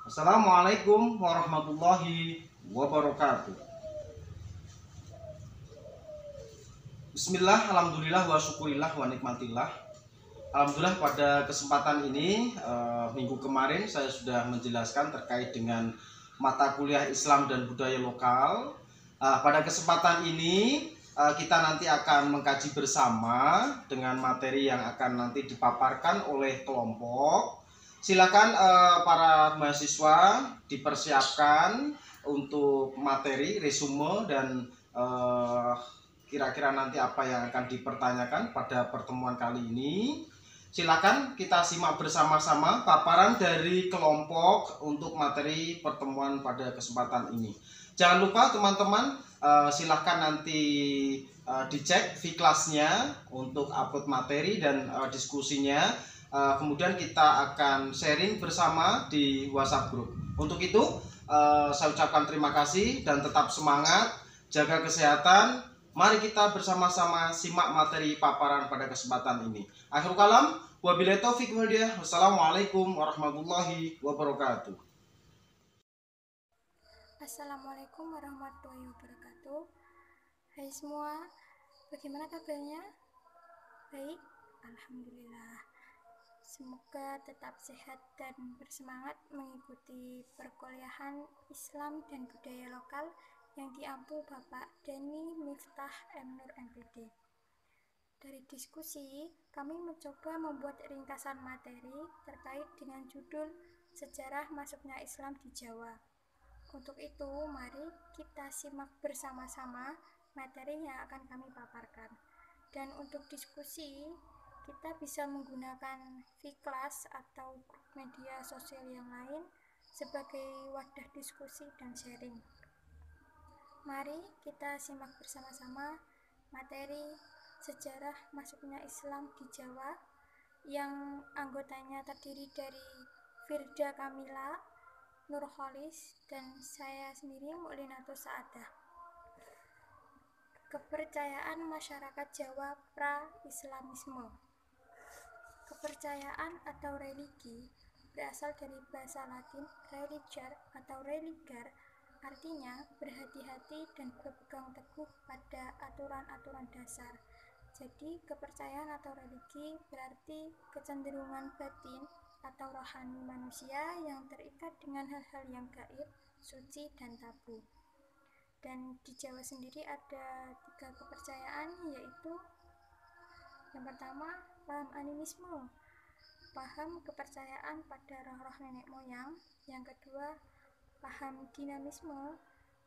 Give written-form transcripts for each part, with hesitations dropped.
Assalamualaikum warahmatullahi wabarakatuh. Bismillah, alhamdulillah, wa syukurillah, wa nikmatillah. Alhamdulillah pada kesempatan ini minggu kemarin saya sudah menjelaskan terkait dengan mata kuliah Islam dan budaya lokal. Pada kesempatan ini kita nanti akan mengkaji bersama dengan materi yang akan nanti dipaparkan oleh kelompok. Silakan para mahasiswa dipersiapkan untuk materi, resume, dan kira-kira nanti apa yang akan dipertanyakan pada pertemuan kali ini. Silakan kita simak bersama-sama paparan dari kelompok untuk materi pertemuan pada kesempatan ini. Jangan lupa teman-teman, silahkan nanti dicek V-Class-nya untuk upload materi dan diskusinya. Kemudian kita akan sharing bersama di WhatsApp group. Untuk itu, saya ucapkan terima kasih dan tetap semangat, jaga kesehatan. Mari kita bersama-sama simak materi paparan pada kesempatan ini. Akhirul kalam, wabillahi taufik wal hidayah. Wassalamualaikum warahmatullahi wabarakatuh. Assalamualaikum warahmatullahi wabarakatuh. Hai semua, bagaimana kabarnya? Baik, alhamdulillah. Semoga tetap sehat dan bersemangat mengikuti perkuliahan Islam dan budaya lokal yang diampu Bapak Dani Miftah M. Nur MPD. Dari diskusi, kami mencoba membuat ringkasan materi terkait dengan judul Sejarah Masuknya Islam di Jawa. Untuk itu, mari kita simak bersama-sama materi yang akan kami paparkan. Dan untuk diskusi, kita bisa menggunakan V-Class atau grup media sosial yang lain sebagai wadah diskusi dan sharing. Mari kita simak bersama-sama materi sejarah masuknya Islam di Jawa yang anggotanya terdiri dari Firda Kamila, Nurholis, dan saya sendiri Mu'linatus Sa'adah. Kepercayaan masyarakat Jawa pra-Islamisme. Kepercayaan atau religi berasal dari bahasa Latin religar atau religar, artinya berhati-hati dan berpegang teguh pada aturan-aturan dasar. Jadi kepercayaan atau religi berarti kecenderungan batin atau rohani manusia yang terikat dengan hal-hal yang gaib, suci, dan tabu. Dan di Jawa sendiri ada 3 kepercayaan, yaitu yang pertama, paham animisme, paham kepercayaan pada roh-roh nenek moyang. Yang kedua, paham dinamisme,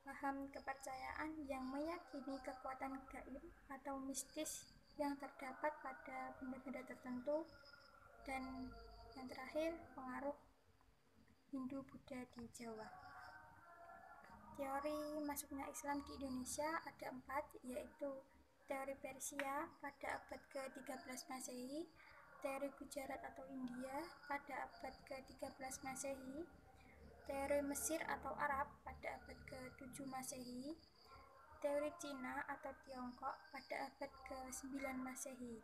paham kepercayaan yang meyakini kekuatan gaib atau mistis yang terdapat pada benda-benda tertentu. Dan yang terakhir, pengaruh Hindu-Buddha di Jawa. Teori masuknya Islam di Indonesia ada 4, yaitu teori Persia pada abad ke-13 Masehi, teori Gujarat atau India pada abad ke-13 Masehi, teori Mesir atau Arab pada abad ke-7 Masehi, teori Cina atau Tiongkok pada abad ke-9 Masehi.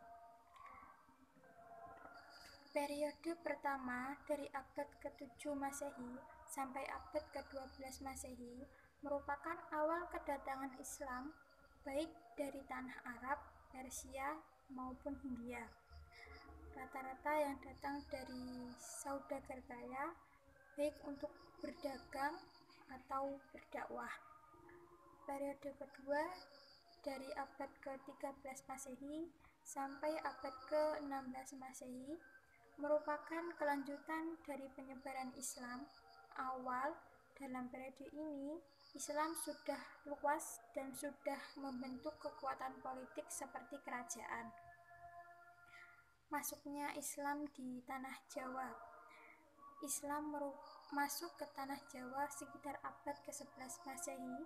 Periode pertama dari abad ke-7 Masehi sampai abad ke-12 Masehi merupakan awal kedatangan Islam baik dari tanah Arab, Persia, maupun Hindia. Rata-rata yang datang dari saudagar kaya, baik untuk berdagang atau berdakwah. Periode kedua dari abad ke-13 Masehi sampai abad ke-16 Masehi merupakan kelanjutan dari penyebaran Islam. Awal dalam periode ini, Islam sudah luas dan sudah membentuk kekuatan politik seperti kerajaan. Masuknya Islam di tanah Jawa. Islam masuk ke tanah Jawa sekitar abad ke-11 Masehi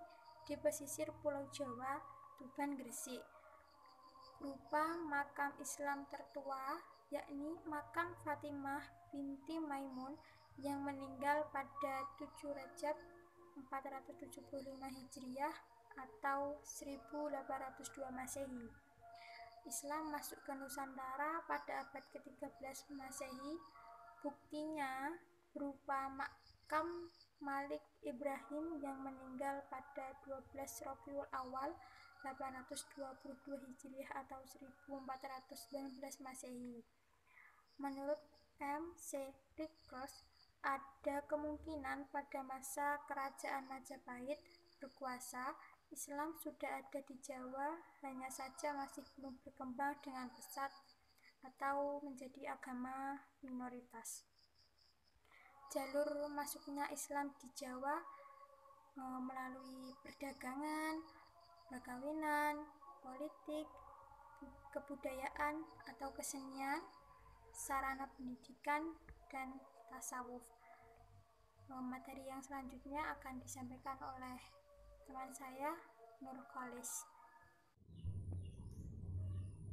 di pesisir Pulau Jawa, Tuban, Gresik. Berupa makam Islam tertua, yakni makam Fatimah binti Maimun yang meninggal pada 7 Rajab 475 Hijriah atau 1802 Masehi. Islam masuk ke Nusantara pada abad ke-13 Masehi. Buktinya berupa makam Malik Ibrahim yang meninggal pada 12 Rabiul Awal 822 Hijriah atau 1419 Masehi. Menurut M.C. Rickross, ada kemungkinan pada masa kerajaan Majapahit berkuasa, Islam sudah ada di Jawa, hanya saja masih belum berkembang dengan pesat atau menjadi agama minoritas. Jalur masuknya Islam di Jawa melalui perdagangan, perkawinan, politik, kebudayaan atau kesenian, sarana pendidikan, dan tasawuf. Materi yang selanjutnya akan disampaikan oleh teman saya, Nur Kholis.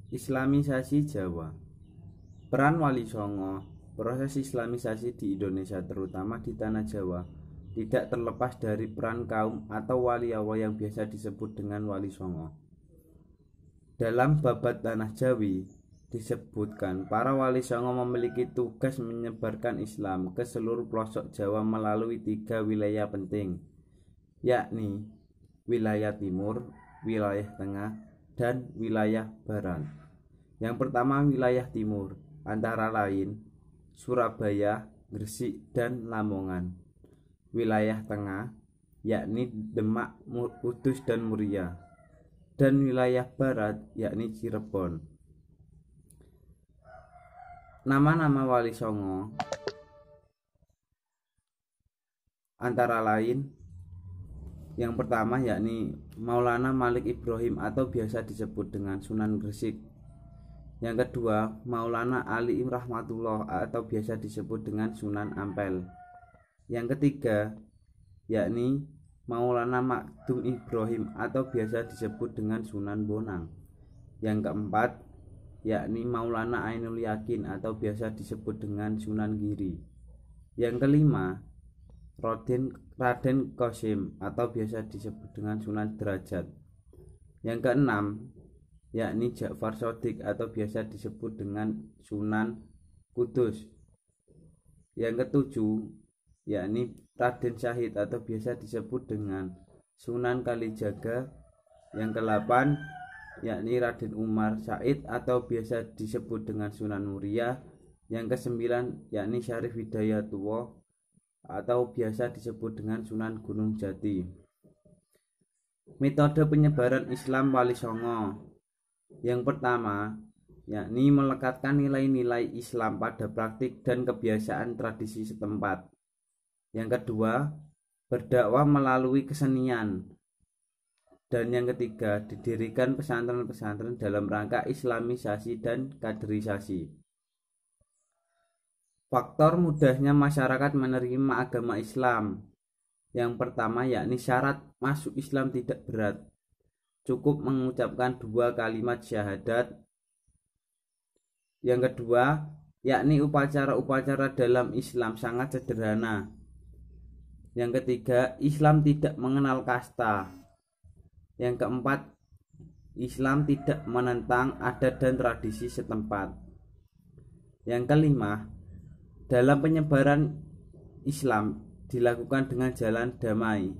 Islamisasi Jawa. Peran Wali Songo. Proses islamisasi di Indonesia, terutama di tanah Jawa, tidak terlepas dari peran kaum atau waliawa yang biasa disebut dengan Wali Songo. Dalam babat Tanah Jawi disebutkan para Wali Songo memiliki tugas menyebarkan Islam ke seluruh pelosok Jawa melalui 3 wilayah penting, yakni wilayah timur, wilayah tengah, dan wilayah barat. Yang pertama, wilayah timur, antara lain Surabaya, Gresik, dan Lamongan. Wilayah tengah, yakni Demak, Kudus, dan Muria. Dan wilayah barat, yakni Cirebon. Nama-nama Wali Songo antara lain yang pertama yakni Maulana Malik Ibrahim atau biasa disebut dengan Sunan Gresik. Yang kedua, Maulana Ali Rahmatullah atau biasa disebut dengan Sunan Ampel. Yang ketiga, yakni Maulana Makdum Ibrahim atau biasa disebut dengan Sunan Bonang. Yang keempat, yakni Maulana Ainul Yakin atau biasa disebut dengan Sunan Giri. Yang kelima, Raden Qasim atau biasa disebut dengan Sunan Derajat. Yang keenam, yakni Ja'far Shadiq atau biasa disebut dengan Sunan Kudus. Yang ketujuh, yakni Raden Syahid atau biasa disebut dengan Sunan Kalijaga. Yang ke-8, yakni Raden Umar Said atau biasa disebut dengan Sunan Muria. Yang ke-9, yakni Syarif Hidayatullah atau biasa disebut dengan Sunan Gunung Jati. Metode penyebaran Islam Wali Songo. Yang pertama, yakni melekatkan nilai-nilai Islam pada praktik dan kebiasaan tradisi setempat. Yang kedua, berdakwah melalui kesenian. Dan yang ketiga, didirikan pesantren-pesantren dalam rangka islamisasi dan kaderisasi. Faktor mudahnya masyarakat menerima agama Islam. Yang pertama, yakni syarat masuk Islam tidak berat. Cukup mengucapkan 2 kalimat syahadat. Yang kedua, yakni upacara-upacara dalam Islam sangat sederhana. Yang ketiga, Islam tidak mengenal kasta. Yang keempat, Islam tidak menentang adat dan tradisi setempat. Yang kelima, dalam penyebaran Islam dilakukan dengan jalan damai.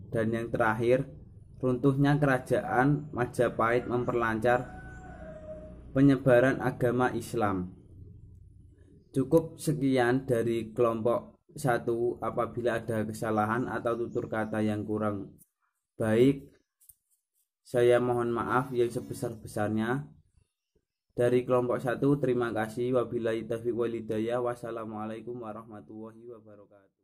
Dan yang terakhir, runtuhnya kerajaan Majapahit memperlancar penyebaran agama Islam. Cukup sekian dari kelompok 1. Apabila ada kesalahan atau tutur kata yang kurang baik, saya mohon maaf yang sebesar-besarnya. Dari kelompok 1, terima kasih. Wabillahi taufiq wal hidayah. Wassalamualaikum warahmatullahi wabarakatuh.